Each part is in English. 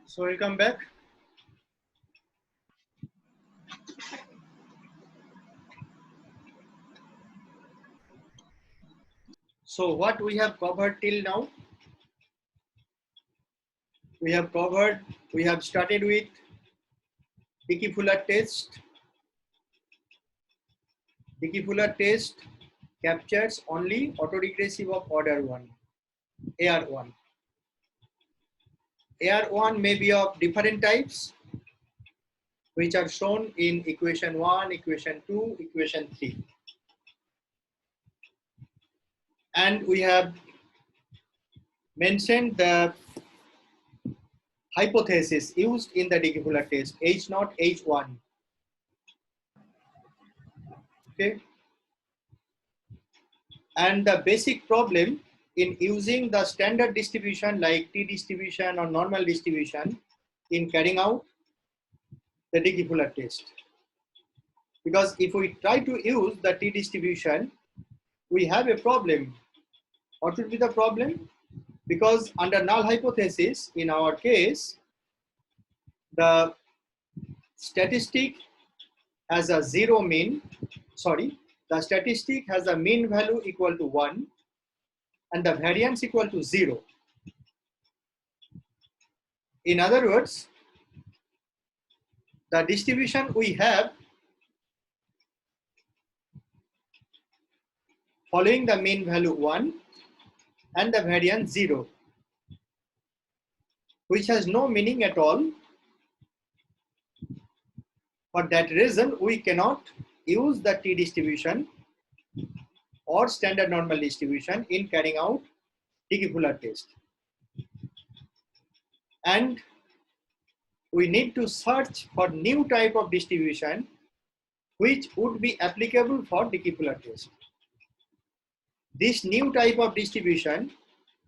So welcome back. So what we have covered till now, we have started with Dickey-Fuller test. Dickey-Fuller test captures only autoregressive of order 1, AR1. AR1 may be of different types, which are shown in equation 1, equation 2, equation 3. And we have mentioned the hypothesis used in the Dickey-Fuller test, H0, H1. Okay. And the basic problem in using the standard distribution like T distribution or normal distribution in carrying out the Dickey-Fuller test. Because if we try to use the T distribution, we have a problem. What would be the problem? Because under null hypothesis, in our case, the statistic has a the statistic has a mean value equal to 1 and the variance equal to 0. In other words, the distribution we have following the mean value 1 and the variance 0, which has no meaning at all. For that reason, we cannot use the T distribution or standard normal distribution in carrying out Dickey-Fuller test. And we need to search for new type of distribution which would be applicable for Dickey-Fuller test. This new type of distribution,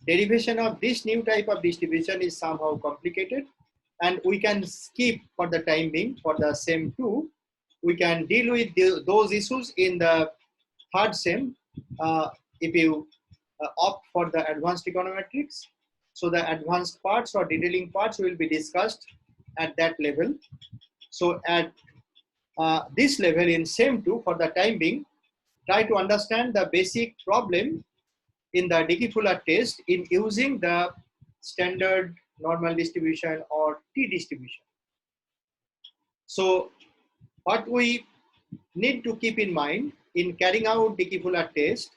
derivation of this new type of distribution is somehow complicated, and we can skip for the time being for the SEM 2. We can deal with those issues in the third SEM if you opt for the advanced econometrics. So the advanced parts or detailing parts will be discussed at that level. So at this level in SEM 2, for the time being, try to understand the basic problem in the Dickey-Fuller test in using the standard normal distribution or T distribution. So what we need to keep in mind in carrying out Dickey-Fuller test,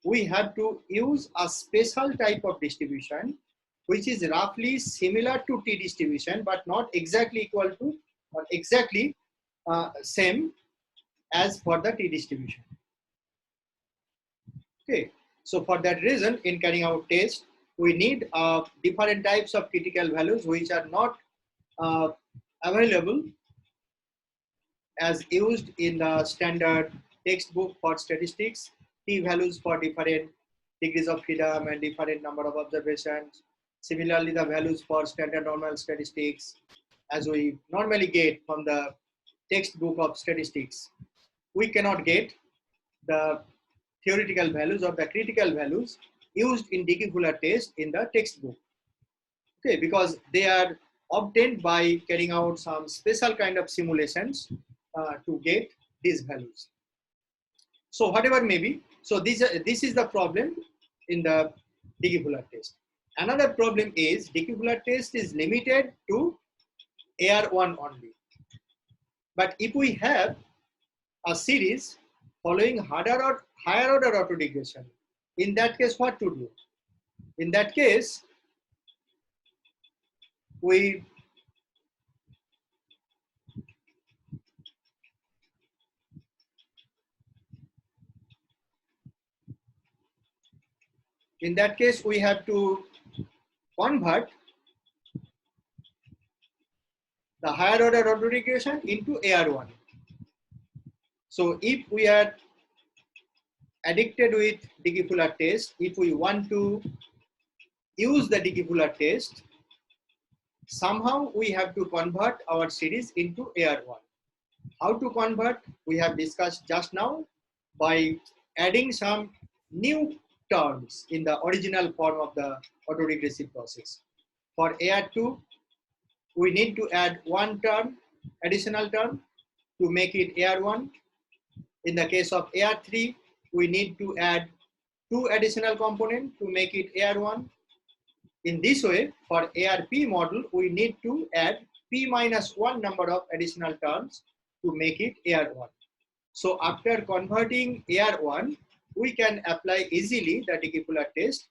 we have to use a special type of distribution which is roughly similar to T distribution but not exactly equal to or exactly same as for the T distribution. Okay, so for that reason, in carrying out test, we need different types of critical values which are not available as used in the standard textbook for statistics. T values for different degrees of freedom and different number of observations. Similarly, the values for standard normal statistics, as we normally get from the textbook of statistics, we cannot get the theoretical values or the critical values used in Dickey-Fuller test in the textbook. Okay, because they are obtained by carrying out some special kind of simulations to get these values. So whatever may be, so this is the problem in the Dickey-Fuller test. Another problem is Dickey-Fuller test is limited to AR1 only. But if we have a series following higher order autoregression, in that case, what to do? In that case, we have to convert the higher order autoregression into AR1. So if we are addicted with Dickey-Fuller test, if we want to use the Dickey-Fuller test, somehow we have to convert our series into AR1. How to convert? We have discussed just now by adding some new terms in the original form of the autoregressive process. For AR2, we need to add one term, additional term, to make it AR1. In the case of AR3, we need to add two additional components to make it AR1. In this way, for ARP model, we need to add P minus 1 number of additional terms to make it AR1. So after converting AR1, we can apply easily the Dickey-Fuller test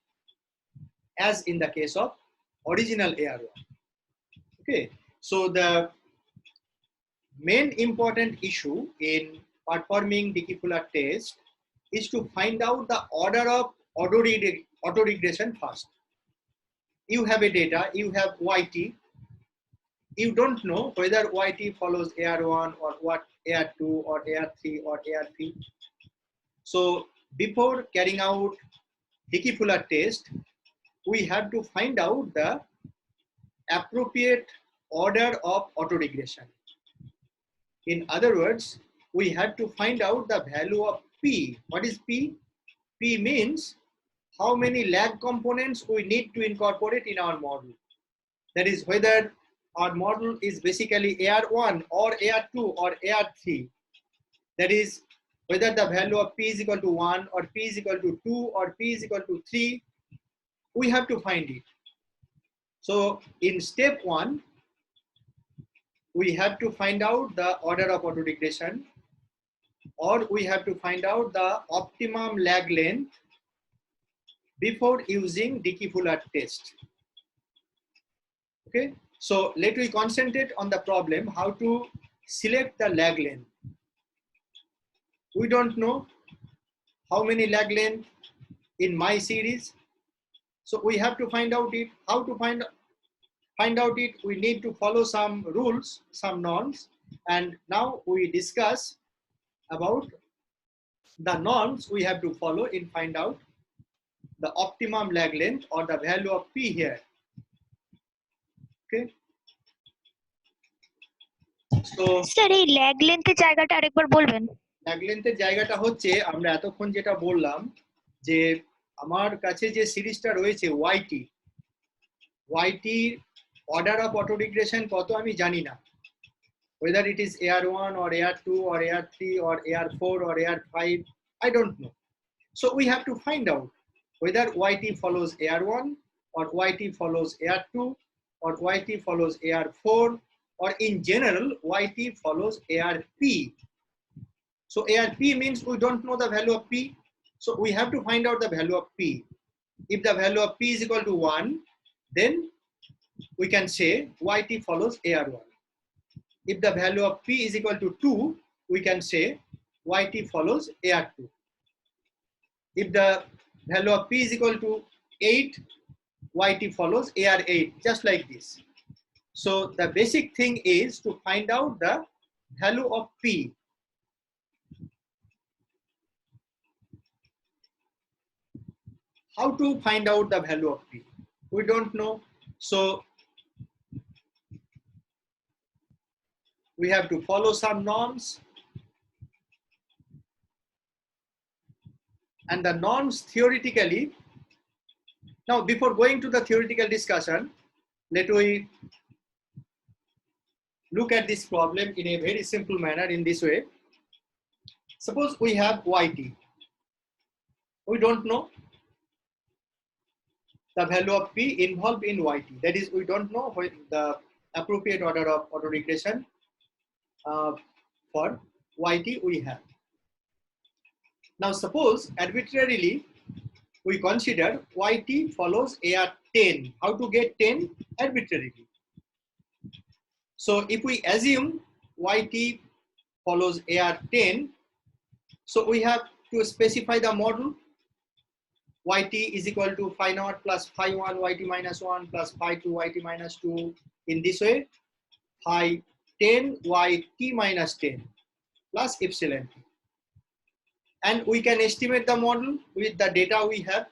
as in the case of original AR1. Okay, so the main important issue in performing Dickey-Fuller test is to find out the order of autoregression first. You have a data, you have YT, you don't know whether YT follows AR1 or what AR2 or AR3 or AR3. So before carrying out Dickey-Fuller test, we have to find out the appropriate order of autoregression. In other words, we have to find out the value of P. What is P? P means how many lag components we need to incorporate in our model. That is whether our model is basically AR1 or AR2 or AR3. That is whether the value of P is equal to 1 or P is equal to 2 or P is equal to 3. We have to find it. So in step 1, we have to find out the order of autoregression, or we have to find out the optimum lag length before using Dickey-Fuller test. Okay, so let me concentrate on the problem how to select the lag length. We don't know how many lag length in my series, so we have to find out it. How to find out it? We need to follow some rules, some norms, and now we discuss about the norms we have to follow in find out the optimum lag length or the value of P here. Okay. So sir এই lag লেন্থের জায়গাটা আরেকবার বলবেন। Lag লেন্থের জায়গাটা হচ্ছে আমরা এতক্ষণ যেটা বললাম যে আমার কাছে যে সিরিজটা রয়েছে YT order of autoregression কত আমি জানি না, whether it is AR1 or AR2 or AR3 or AR4 or AR5, I don't know. So we have to find out whether YT follows AR1 or YT follows AR2 or YT follows AR4 or in general YT follows ARP. So ARP means we don't know the value of P. So we have to find out the value of P. If the value of P is equal to 1, then we can say YT follows AR1. If the value of P is equal to 2, we can say YT follows AR2. If the value of P is equal to 8, YT follows AR8, just like this. So the basic thing is to find out the value of P. How to find out the value of P? We don't know. So we have to follow some norms. And the norms theoretically, now before going to the theoretical discussion, let we look at this problem in a very simple manner in this way. Suppose we have YT. We don't know the value of P involved in YT. That is, we don't know the appropriate order of autoregression for YT we have. Now suppose arbitrarily we consider YT follows AR10. How to get 10? Arbitrarily. So if we assume YT follows AR10, so we have to specify the model. YT is equal to phi naught plus phi 1 YT minus 1 plus phi 2 YT minus 2. In this way, phi 10 YT minus 10 plus epsilon t. And we can estimate the model with the data we have.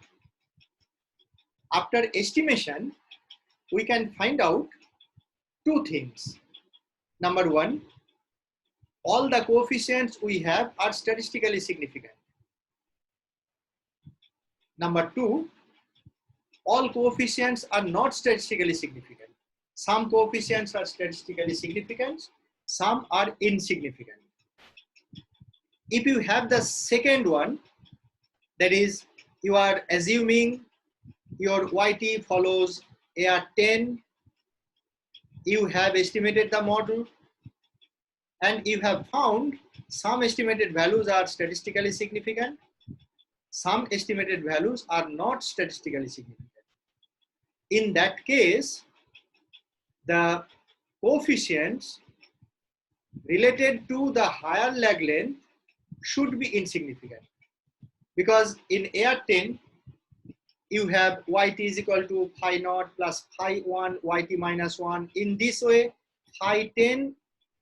After estimation, we can find out two things. Number one, all the coefficients we have are statistically significant. Number two, all coefficients are not statistically significant. Some coefficients are statistically significant, some are insignificant. If you have the second one, that is, you are assuming your YT follows AR10, you have estimated the model, and you have found some estimated values are statistically significant, some estimated values are not statistically significant. In that case, the coefficients related to the higher lag length should be insignificant, because in AR10 you have YT is equal to phi naught plus phi 1 YT minus 1. In this way, phi 10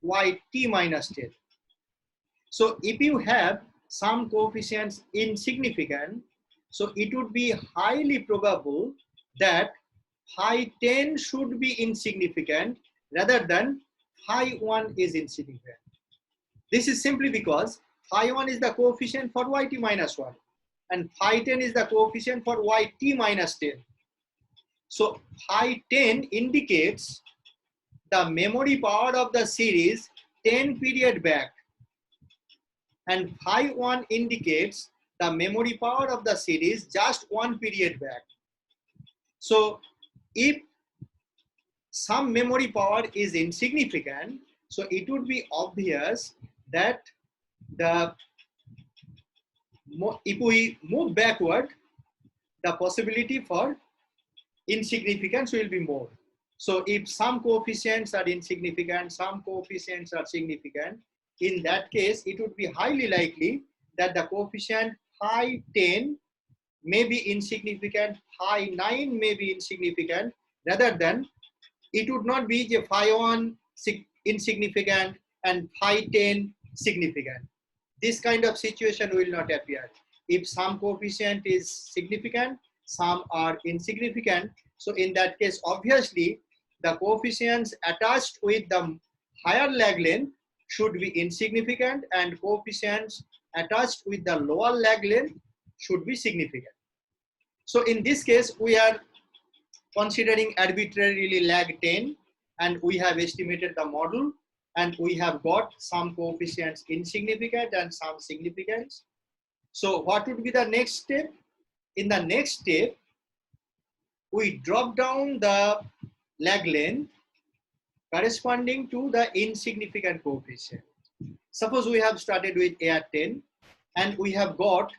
YT minus 10. So if you have some coefficients insignificant, so it would be highly probable that phi 10 should be insignificant rather than phi 1 is insignificant. This is simply because phi 1 is the coefficient for YT minus 1 and phi 10 is the coefficient for YT minus 10. So phi 10 indicates the memory power of the series 10 period back, and phi 1 indicates the memory power of the series just 1 period back. So if some memory power is insignificant, so it would be obvious that if we move backward, the possibility for insignificance will be more. So if some coefficients are insignificant, some coefficients are significant, in that case, it would be highly likely that the coefficient phi 10 may be insignificant, phi 9 may be insignificant, rather than it would not be the phi 1 insignificant and phi 10 significant. This kind of situation will not appear. If some coefficient is significant, some are insignificant, so in that case, obviously, the coefficients attached with the higher lag length should be insignificant and coefficients attached with the lower lag length should be significant. So in this case, we are considering arbitrarily lag 10 and we have estimated the model and we have got some coefficients insignificant and some significant. So what would be the next step? In the next step, we drop down the lag length corresponding to the insignificant coefficient. Suppose we have started with AR10 and we have got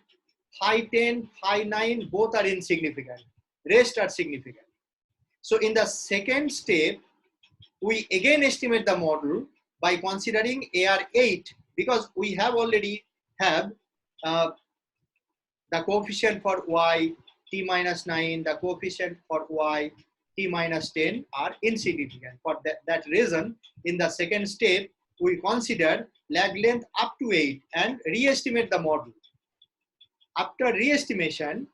phi 10, phi 9, both are insignificant, rest are significant. So in the second step, we again estimate the model by considering AR8, because we have already have the coefficient for Y t minus 9, the coefficient for Y t minus 10 are insignificant. For that reason, in the second step, we consider lag length up to 8 and re-estimate the model. After re-estimation,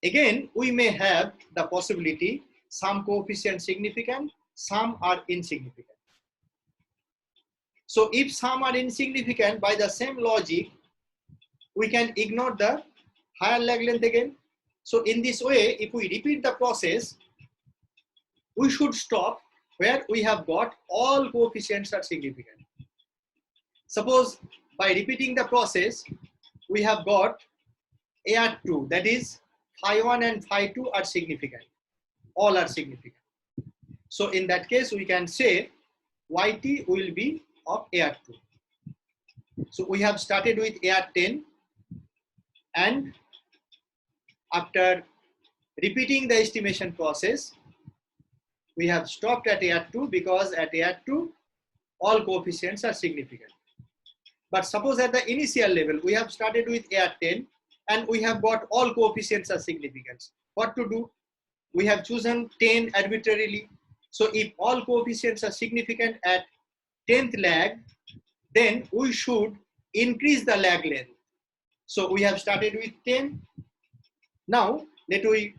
again, we may have the possibility some coefficient significant, some are insignificant. So if some are insignificant, by the same logic, we can ignore the higher lag length again. So in this way, if we repeat the process, we should stop where we have got all coefficients are significant. Suppose by repeating the process, we have got AR2, that is phi 1 and phi 2 are significant. All are significant. So in that case, we can say YT will be of AR2. So we have started with AR10 and after repeating the estimation process, we have stopped at AR2 because at AR2, all coefficients are significant. But suppose at the initial level, we have started with AR10 and we have got all coefficients are significant. What to do? We have chosen 10 arbitrarily. So if all coefficients are significant at 10th lag, then we should increase the lag length. So we have started with 10. Now let we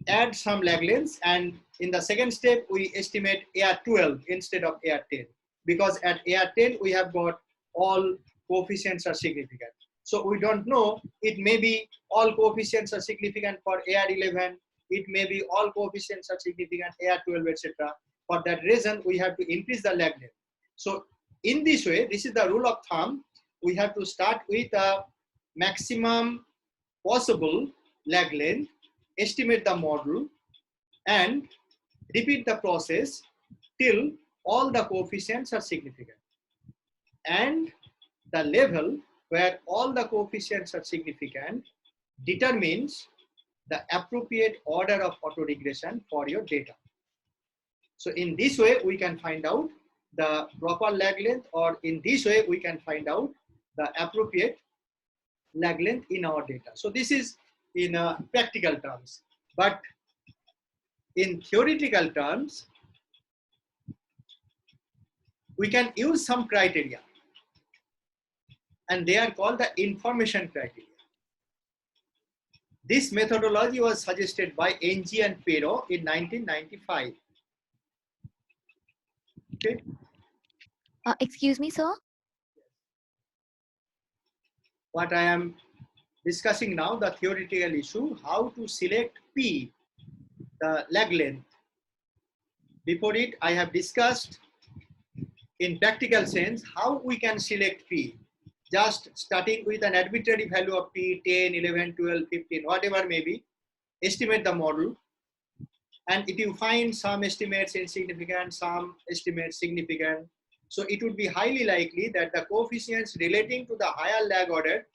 add some lag lengths, and in the second step we estimate AR12 instead of AR10, because at AR10 we have got all coefficients are significant. So we don't know, it may be all coefficients are significant for AR11, it may be all coefficients are significant, AR12, etc. For that reason, we have to increase the lag length. So in this way, this is the rule of thumb. We have to start with a maximum possible lag length, estimate the model, and repeat the process till all the coefficients are significant. And the level where all the coefficients are significant determines the appropriate order of autoregression for your data. So in this way, we can find out the proper lag length, or in this way, we can find out the appropriate lag length in our data. So this is in practical terms. But in theoretical terms, we can use some criteria, and they are called the information criteria. This methodology was suggested by NG and Pero in 1995. Okay. Excuse me, sir. What I am discussing now, the theoretical issue, how to select P, the lag length. Before it, I have discussed in practical sense how we can select P. Just starting with an arbitrary value of P, 10, 11, 12, 15, whatever may be, estimate the model. And if you find some estimates insignificant, some estimates significant, so it would be highly likely that the coefficients relating to the higher lag order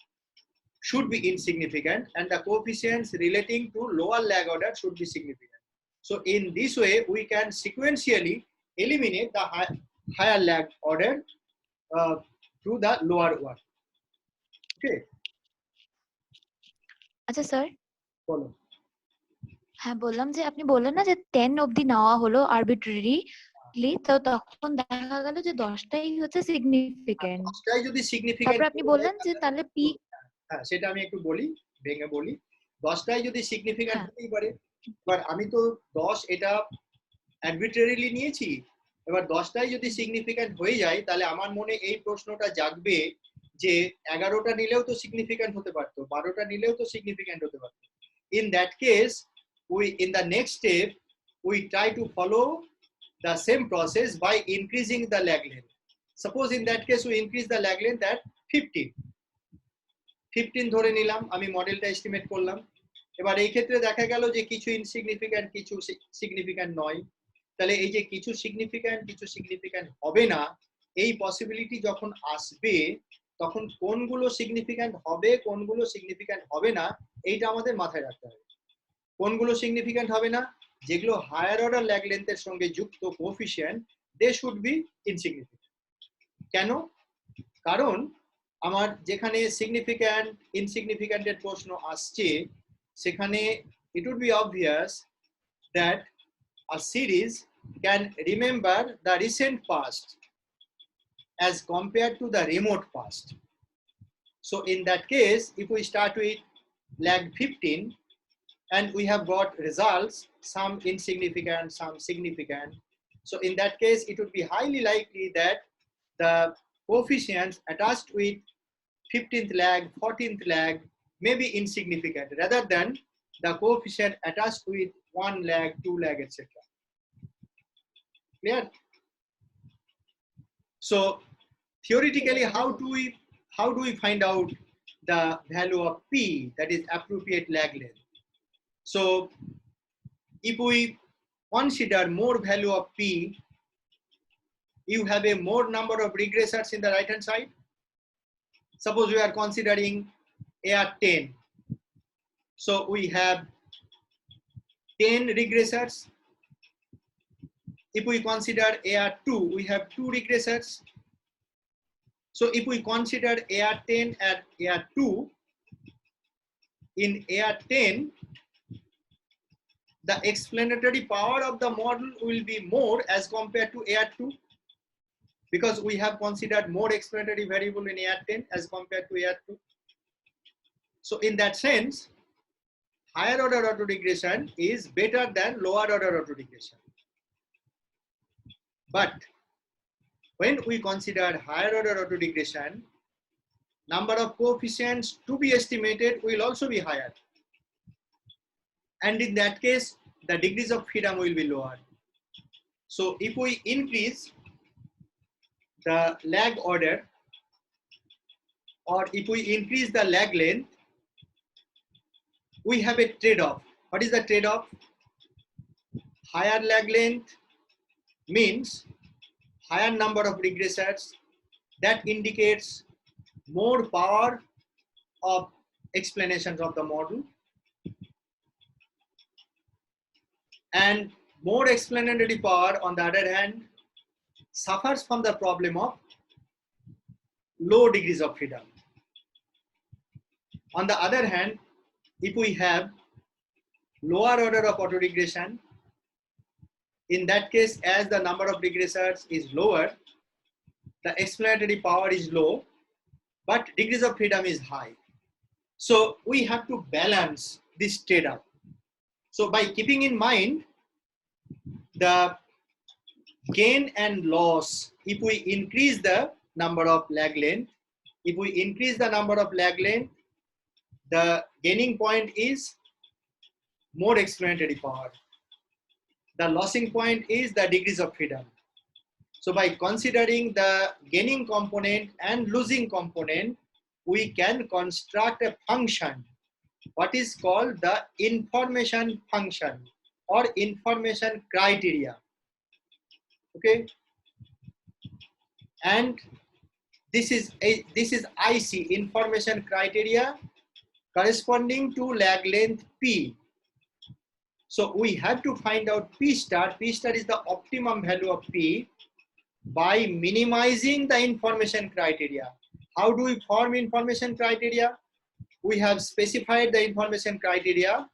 should be insignificant, and the coefficients relating to lower lag order should be significant. So in this way, we can sequentially eliminate the higher lag order to the lower one. Okay. আচ্ছা sir, বলো। হ্যাঁ বললাম যে আপনি বললেন না যে 10 অবধি নেওয়া হলো আরবিট্রারি, তো তখন দেখা গেল যে 10টাই হচ্ছে সিগনিফিক্যান্ট। 10টাই যদি সিগনিফিক্যান্ট, তারপর আপনি বললেন যে তাহলে পি, হ্যাঁ সেটা আমি একটু বলি, ভেঙে বলি। 10টাই যদি সিগনিফিক্যান্ট হতেই পারে, এবার আমি তো 10 এটা আরবিট্রারিলি নিয়েছি, এবার 10টাই যদি সিগনিফিক্যান্ট হয়ে যায়, তাহলে আমার মনে এই প্রশ্নটা জাগবে যে 11টা নিলেও তো সিগনিফিক্যান্ট হতে পারতো, 12টা নিলেও তো সিগনিফিক্যান্ট হতে পারতো। In that case, in the next step, we try to follow the same process by increasing the lag length. Suppose in that case, we increase the lag length at 15 ধরে নিলাম, আমি মডেলটা এস্টিমেট করলাম। এবার এই ক্ষেত্রে দেখা গেল যে কিছু ইনসিগনিফিক্যান্ট, কিছু সিগনিফিক্যান্ট নয়। তাহলে এই যে কিছু সিগনিফিক্যান্ট হবে না, এই পসিবিলিটি যখন আসবে, তখন কোনগুলো সিগনিফিক্যান্ট হবে, কোনগুলো সিগনিফিক্যান্ট হবে না, এইটা আমাদের মাথায় রাখতে হবে। কোনগুলো সিগনিফিক্যান্ট হবে না, যেগুলো হায়ার অর্ডার ল্যাগ লেন্থের সঙ্গে যুক্ত coefficient, they should be insignificant. কেন? কারণ আমার যেখানে সিগনিফিক্যান্ট ইনসিগনিফিক্যান্টের প্রশ্ন আসছে, সেখানে it would be obvious that a series can remember the recent past as compared to the remote past. So in that case, if we start with lag 15 and we have got results, some insignificant, some significant, so in that case it would be highly likely that the coefficients attached with 15th lag, 14th lag may be insignificant, rather than the coefficient attached with 1 lag, 2 lag, etc. Clear? So theoretically, how do we find out the value of P, that is appropriate lag length? So if we consider more value of P, you have a more number of regressors in the right hand side. Suppose we are considering AR10. So we have 10 regressors. If we consider AR2, we have 2 regressors. So if we consider AR10 and AR2, in AR10, the explanatory power of the model will be more as compared to AR2, because we have considered more explanatory variable in AR10 as compared to AR2. So in that sense, higher order autoregression is better than lower order autoregression. But when we consider higher order autoregression, number of coefficients to be estimated will also be higher. And in that case, the degrees of freedom will be lower. So if we increase the lag order, or if we increase the lag length, we have a trade-off. What is the trade-off? Higher lag length means higher number of regressors. That indicates more power of explanations of the model, and more explanatory power, on the other hand, suffers from the problem of low degrees of freedom. On the other hand, if we have lower order of autoregression, in that case, as the number of regressors is lower, the explanatory power is low, but degrees of freedom is high. So we have to balance this trade-off. So by keeping in mind the gain and loss, if we increase the number of lag length, if we increase the number of lag length, the gaining point is more explanatory power. The losing point is the degrees of freedom. So by considering the gaining component and losing component, we can construct a function, what is called the information function or information criteria. Okay, and this is IC, information criteria, corresponding to lag length P. So we have to find out P star. P star is the optimum value of P by minimizing the information criteria. How do we form information criteria? We have specified the information criteria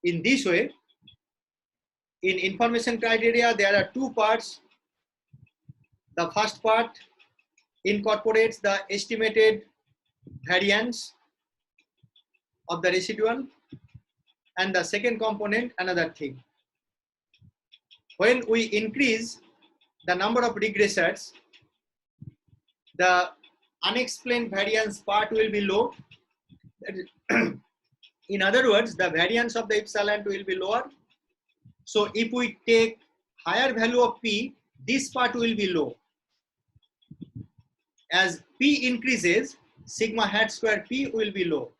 in this way. In information criteria, there are two parts. The first part incorporates the estimated variance of the residual, and the second component, another thing. When we increase the number of regressors, the unexplained variance part will be low. In other words, the variance of the epsilon will be lower. So if we take higher value of P, this part will be low. As P increases, sigma hat square P will be low.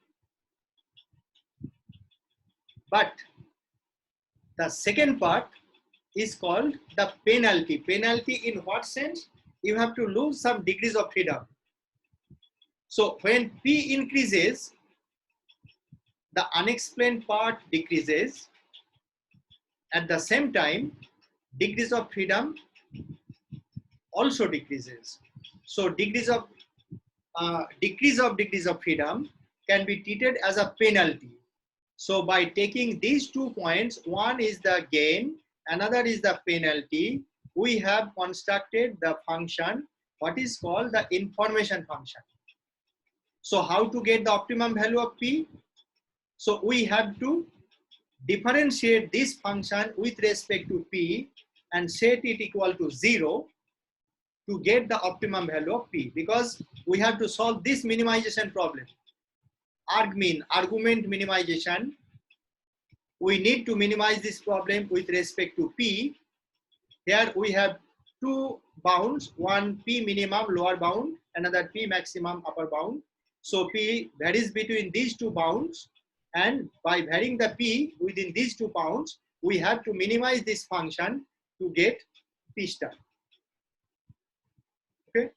But the second part is called the penalty. Penalty in what sense? You have to lose some degrees of freedom. So when P increases, the unexplained part decreases. At the same time, degrees of freedom also decreases. So degrees of decrease of degrees of freedom can be treated as a penalty. So by taking these 2 points, one is the gain, another is the penalty, we have constructed the function, what is called the information function. So how to get the optimum value of P? So we have to differentiate this function with respect to P and set it equal to 0 to get the optimum value of P, because we have to solve this minimization problem. Argmin, argument minimization. We need to minimize this problem with respect to P. Here we have 2 bounds, one P minimum lower bound, another P maximum upper bound. So P varies between these 2 bounds, and by varying the P within these 2 bounds, we have to minimize this function to get P star. Okay,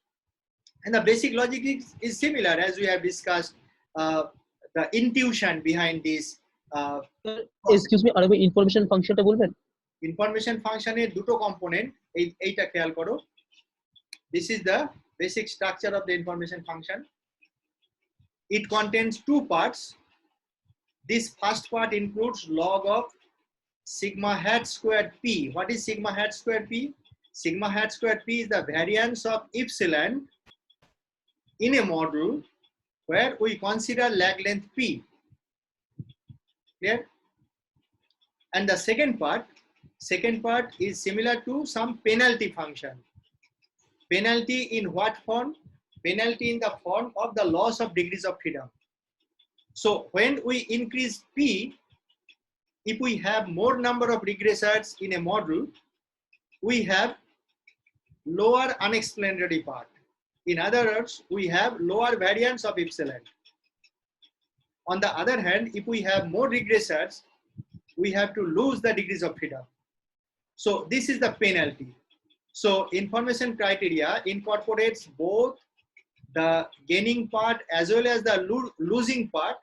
and the basic logic is similar as we have discussed. The intuition behind this. Excuse me, আরেকবার information ফাংশনটা বলবেন? Information ফাংশনের দুটো component, এইটা খেয়াল করো। This is the basic structure of the information function. It contains 2 parts. This first part includes log of sigma hat squared P. What is sigma hat squared P? Sigma hat squared P is the variance of epsilon in a model where we consider lag length P. Clear? And the second part is similar to some penalty function. Penalty in what form? Penalty in the form of the loss of degrees of freedom. So when we increase P, if we have more number of regressors in a model, we have lower unexplanatory part. In other words, we have lower variance of epsilon. On the other hand, if we have more regressors, we have to lose the degrees of freedom. So this is the penalty. So information criteria incorporates both the gaining part as well as the losing part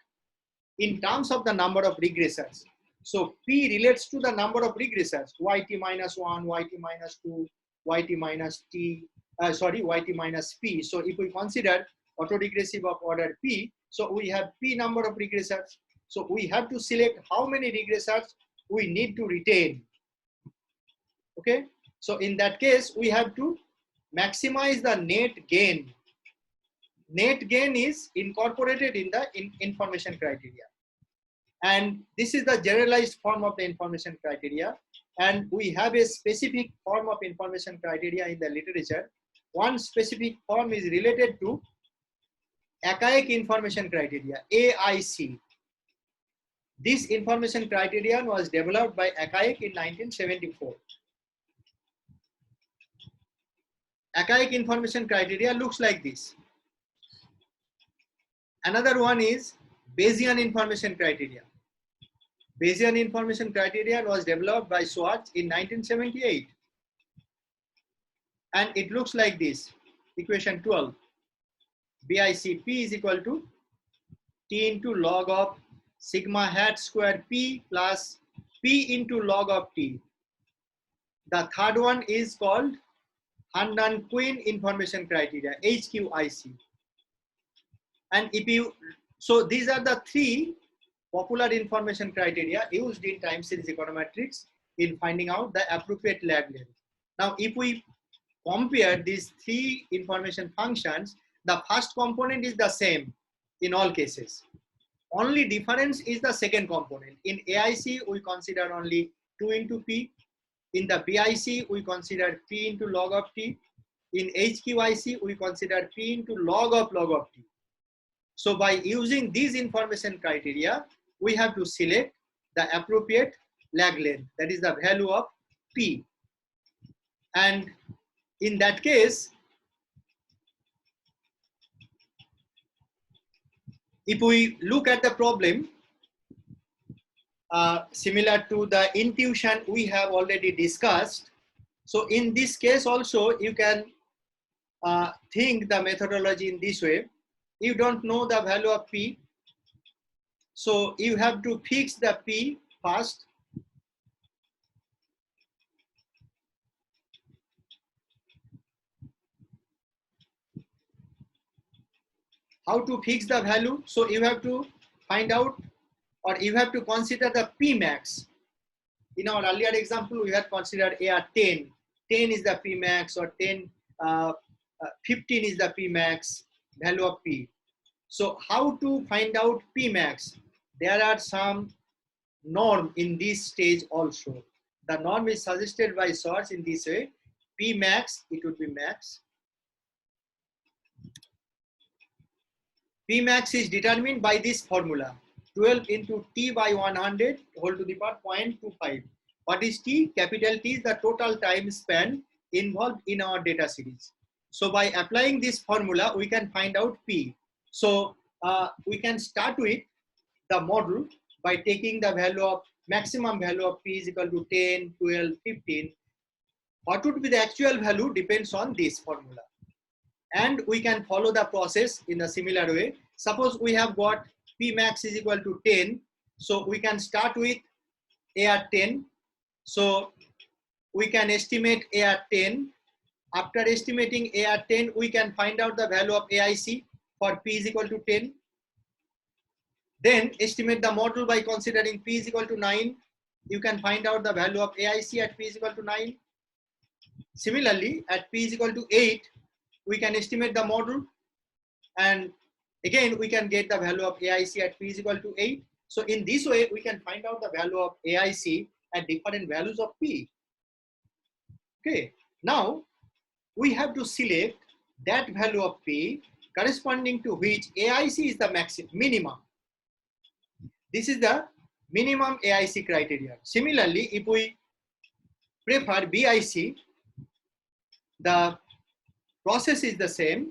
in terms of the number of regressors. So P relates to the number of regressors, yt minus 1, yt minus 2, yt minus yt minus P. So if we consider autoregressive of order P, so we have P number of regressors. So we have to select how many regressors we need to retain. Okay, so in that case, we have to maximize the net gain. Net gain is incorporated in the information criteria. And this is the generalized form of the information criteria. And we have a specific form of information criteria in the literature. One specific form is related to archaic information criteria, AIC. This information criterion was developed by archaic in 1974. Archaic information criteria looks like this. Another one is Bayesian information criteria. Bayesian information criterion was developed by Schwartz in 1978. And it looks like this, equation 12. BICP is equal to T into log of sigma hat square P plus P into log of T. The third one is called Hunt-Quinn information criteria, HQIC. And if you, so these are the three popular information criteria used in time series econometrics in finding out the appropriate lag length. Now, if we compare these three information functions, the first component is the same in all cases. Only difference is the second component. In AIC, we consider only 2 into P. In the BIC, we consider P into log of T. In HQIC, we consider P into log of T. So by using these information criteria, we have to select the appropriate lag length, that is the value of P. And in that case, if we look at the problem, similar to the intuition we have already discussed. So in this case also, you can think the methodology in this way. You don't know the value of P. So you have to fix the P first. How to fix the value? So you have to find out, or you have to consider the P max. In our earlier example, we had considered AR 10. 10 is the P max, or 10, 15 is the P max value of P. So how to find out P max? There are some norm in this stage also. The norm is suggested by Schwartz in this way. P max, it would be max. P max is determined by this formula. 12 into T by 100 whole to the power 0.25. What is T? Capital T is the total time span involved in our data series. So by applying this formula, we can find out P. So we can start with the model by taking the value of maximum value of P is equal to 10, 12, 15. What would be the actual value depends on this formula. And we can follow the process in a similar way. Suppose we have got P max is equal to 10. So we can start with AR 10. So we can estimate AR 10. After estimating AR 10, we can find out the value of AIC for P is equal to 10. Then estimate the model by considering P is equal to 9. You can find out the value of AIC at P is equal to 9. Similarly, at P is equal to 8, we can estimate the model, and again we can get the value of AIC at P is equal to 8. So in this way, we can find out the value of AIC at different values of P. Okay, now we have to select that value of P corresponding to which AIC is the minimum. This is the minimum AIC criteria. Similarly, if we prefer BIC, the process is the same.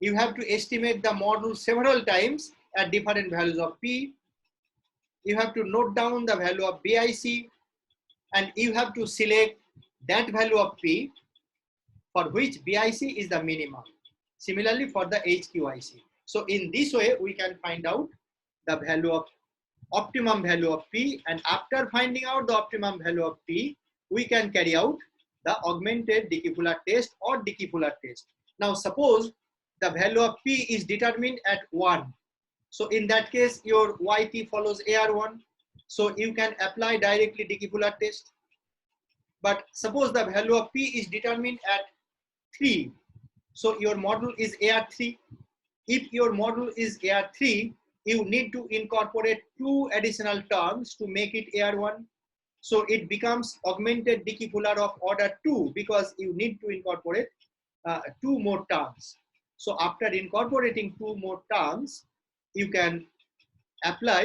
You have to estimate the model several times at different values of P. You have to note down the value of BIC, and you have to select that value of P for which BIC is the minimum. Similarly for the HQIC. So in this way, we can find out the value of optimum value of P, and after finding out the optimum value of P, we can carry out the augmented Dickey-Fuller test or Dickey-Fuller test. Now suppose the value of P is determined at 1. So in that case, your YT follows AR1. So you can apply directly Dickey-Fuller test. But suppose the value of P is determined at 3. So your model is AR3. If your model is AR3, you need to incorporate 2 additional terms to make it AR1. So it becomes augmented Dickey-Fuller of order 2 because you need to incorporate 2 more terms. So after incorporating 2 more terms, you can apply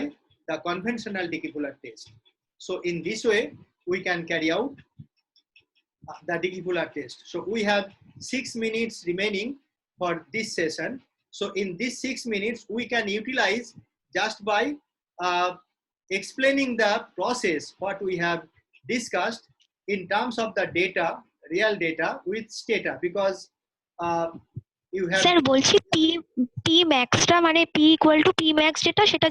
the conventional Dickey-Fuller test. So in this way, we can carry out the Dickey-Fuller test. So we have 6 minutes remaining for this session. So in these 6 minutes, we can utilize just by explaining the process what we have discussed in terms of the data, real data with Stata, because you have. Sir বলছি P ম্যাক্সটা মানে P equal to P max যেটা সেটা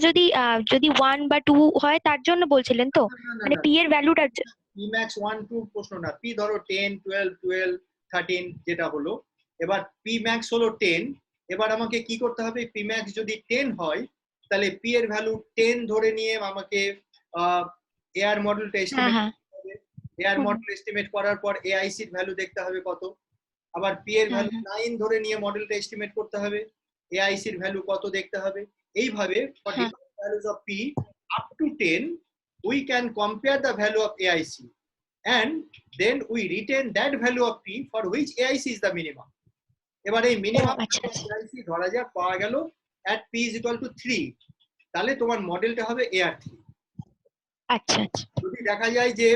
যদি 1 বা 2 হয় তার জন্য বলছিলেন তো, মানে পি এর ভ্যালুটা পি ম্যাক্স 1 2 প্রশ্ন না, পি ধরো 10 12 12 13 যেটা হলো, এবার পি ম্যাক্স হলো 10। এবার আমাকে কি করতে হবে, পি ম্যাক্স যদি 10 হয় তাহলে পি এর ভ্যালু 10 ধরে নিয়ে আমাকে এআর মডেলটা এস্টিমেট করতে হবে। এআর মডেল এস্টিমেট করার পর এআইসি এর ভ্যালু দেখতে হবে কত, আবার পি এর ভ্যালু 9 ধরে নিয়ে মডেলটা এস্টিমেট করতে হবে, এআইসি এর ভ্যালু কত দেখতে হবে। এইভাবে for different values of p up to 10 we can compare the value of AIC and then we retain that value of P for which AIC is the minimum. এবার এই minimum AIC ধরা যাক পাওয়া গেল at P is equal to 3, তাহলে তোমার মডেলটা হবে AR3। আচ্ছা আচ্ছা, যদি দেখা যায় যে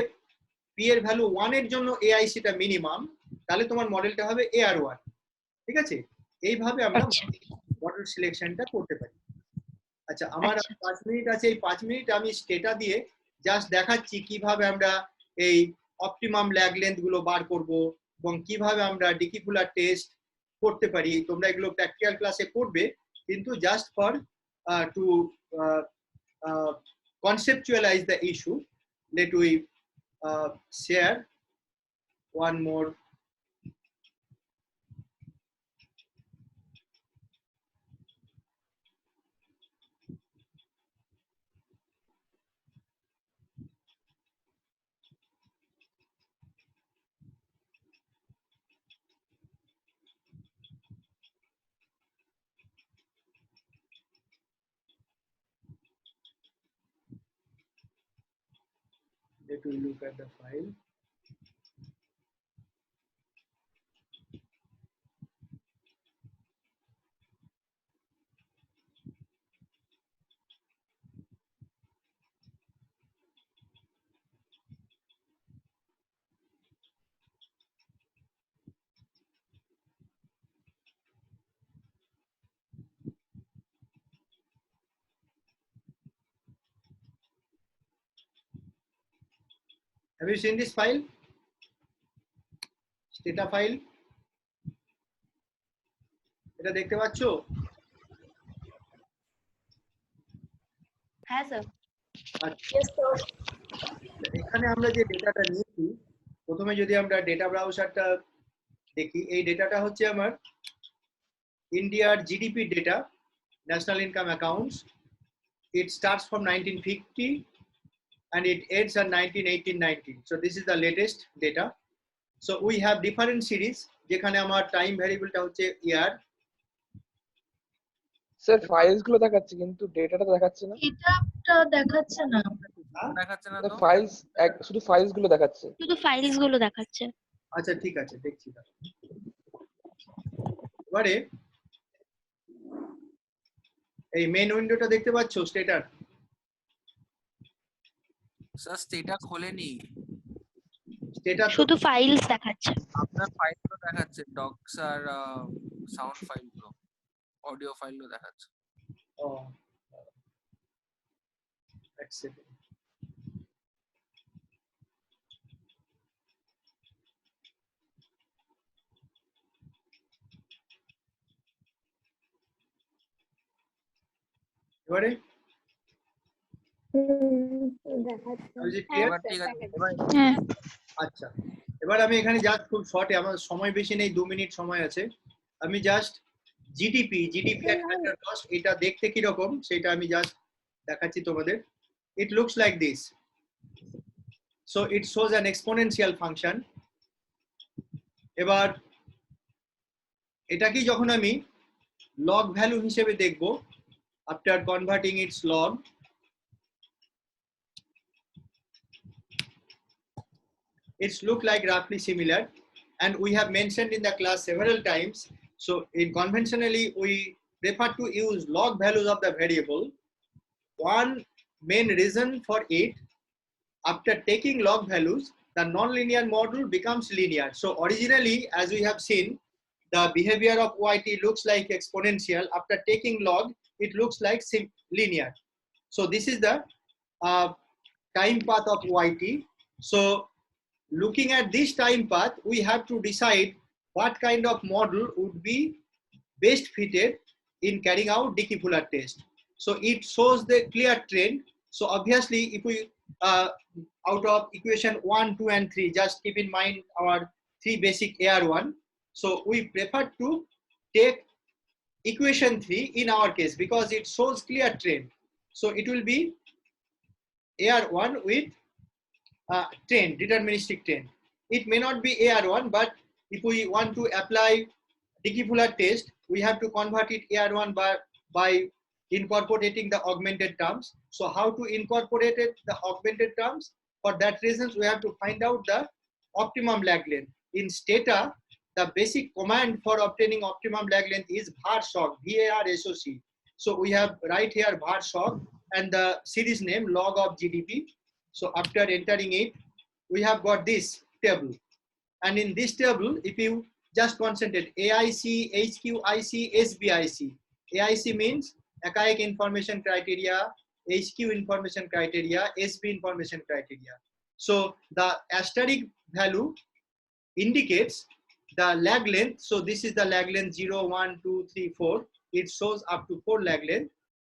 P এর ভ্যালু 1 এর জন্য AIC টা মিনিমাম, তাহলে তোমার মডেলটা হবে AR1। ঠিক আছে, এইভাবে আমরা মডেল সিলেকশনটা করতে পারি। আচ্ছা, আমার 5 মিনিট আছে, এই 5 মিনিট আমি স্টেটা দিয়ে জাস্ট দেখাচ্ছি কিভাবে আমরা এই অপটিমাম ল্যাগ লেন্থ গুলো বার করব এবং কিভাবে আমরা Dickey-Fuller টেস্ট করতে পারি। তোমরা এগুলো প্র্যাকটিক্যাল ক্লাসে করবে, কিন্তু just for to conceptualize the issue, let we share one more. Let we look at the file. Have you seen this file? Stata file. এটা দেখতে পাচ্ছো? হ্যাঁ স্যার। এখানে আমরা যে ডেটাটা নিয়েছি, প্রথমে যদি আমরা ডেটা ব্রাউজারটা দেখি, এই ডেটাটা হচ্ছে আমার ইন্ডিয়ার GDP data, national income accounts. It starts from 1950 and it ends at 1918-19. So this is the latest data. So we have different series যেখানে আমার টাইম ভ্যারিয়েবলটা হচ্ছে ইয়ার। স্যার ফাইলস গুলো দেখাচ্ছে কিন্তু ডেটাটা দেখাচ্ছে না। ডেটাটা দেখাচ্ছে না, দেখাচ্ছে না তো, ফাইলস শুধু ফাইলস গুলো দেখাচ্ছে, শুধু ফাইলস গুলো দেখাচ্ছে। আচ্ছা ঠিক আছে, দেখছি। এবারে এই মেইন উইন্ডোটা দেখতে পাচ্ছো স্টেটার? স্যার স্টেটা খোলেনি, স্টেটা তো শুধু ফাইলস দেখাচ্ছে। আপনার ফাইলগুলো দেখাচ্ছে, ডক্স আর সাউন্ড ফাইলগুলো, অডিও ফাইলগুলো দেখাচ্ছে। ও, এক সেকেন্ড। এবারে Is it clear? এবার ঠিক আছে, এবার হ্যাঁ আচ্ছা, এবার আমি এখানে জাস্ট খুব শর্টে, আমার সময় বেশি নেই, 2 মিনিট সময় আছে, আমি জাস্ট জিডিপি এট 100 কস্ট এটা দেখতে কি রকম সেটা আমি জাস্ট দেখাচ্ছি তোমাদের। It looks like this, so it shows an exponential function. এবার এটাকে যখন আমি লগ ভ্যালু হিসেবে দেখব, after converting it's log, it's look like roughly similar, and we have mentioned in the class several times. So in conventionally we prefer to use log values of the variable. One main reason for it, after taking log values, the nonlinear model becomes linear. So originally, as we have seen, the behavior of yt looks like exponential. After taking log, it looks like linear. So this is the time path of yt. So looking at this time path, we have to decide what kind of model would be best fitted in carrying out Dickey-Fuller test. So it shows the clear trend. So obviously, if we out of equation 1, 2, and 3, just keep in mind our 3 basic AR1. So we prefer to take equation 3 in our case because it shows clear trend. So it will be AR1 with trend, deterministic trend. It may not be AR1, but if we want to apply Dickey-Fuller test, we have to convert it AR1 by incorporating the augmented terms. So how to incorporate it, the augmented terms? For that reasons, we have to find out the optimum lag length. In Stata, the basic command for obtaining optimum lag length is var-soc, VAR-SOC. So we have right here var-soc and the series name log of GDP. So after entering it, we have got this table. And in this table, if you just concentrate AIC, HQIC, SBIC. AIC means archaic information criteria, HQ information criteria, SB information criteria. So the asterisk value indicates the lag length. So this is the lag length 0, 1, 2, 3, 4. It shows up to 4 lag length.